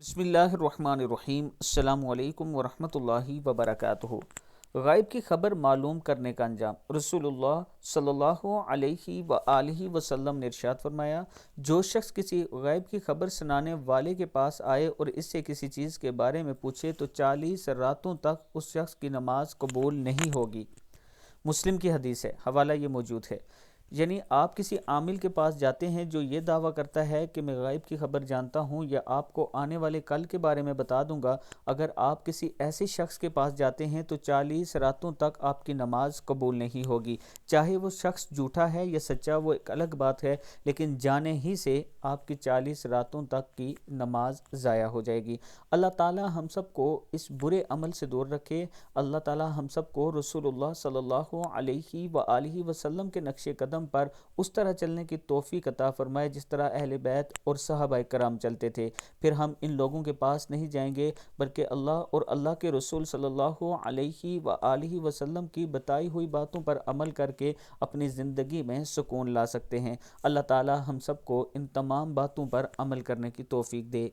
بسم اللہ الرحمن الرحیم۔ السلام علیکم ورحمۃ اللہ وبرکاتہ۔ غائب کی خبر معلوم کرنے کا انجام۔ رسول اللہ صلی اللہ علیہ وآلہ وسلم نے ارشاد فرمایا، جو شخص کسی غائب کی خبر سنانے والے کے پاس آئے اور اس سے کسی چیز کے بارے میں پوچھے تو 40 راتوں تک اس شخص کی نماز قبول نہیں ہوگی۔ مسلم کی حدیث ہے، حوالہ یہ موجود ہے۔ یعنی آپ کسی عامل کے پاس جاتے ہیں جو یہ دعویٰ کرتا ہے کہ میں غائب کی خبر جانتا ہوں یا آپ کو آنے والے کل کے بارے میں بتا دوں گا۔ اگر آپ کسی ایسے شخص کے پاس جاتے ہیں تو 40 راتوں تک آپ کی نماز قبول نہیں ہوگی۔ چاہے وہ شخص جھوٹا ہے یا سچا وہ ایک الگ بات ہے، لیکن جانے ہی سے آپ کی 40 راتوں تک کی نماز ضائع ہو جائے گی۔ اللہ تعالی ہم سب کو اس برے عمل سے دور رکھے۔ اللہ تعالی ہم سب کو رسول اللہ صلی اللہ علیہ وآلہ وسلم کے نقش قدم پر اس طرح چلنے کی توفیق عطا فرمائے جس طرح اہل بیت اور صحابہ کرام چلتے تھے۔ پھر ہم ان لوگوں کے پاس نہیں جائیں گے بلکہ اللہ اور اللہ کے رسول صلی اللہ علیہ وآلہ وسلم کی بتائی ہوئی باتوں پر عمل کر کے اپنی زندگی میں سکون لا سکتے ہیں۔ اللہ تعالی ہم سب کو ان تمام باتوں پر عمل کرنے کی توفیق دے۔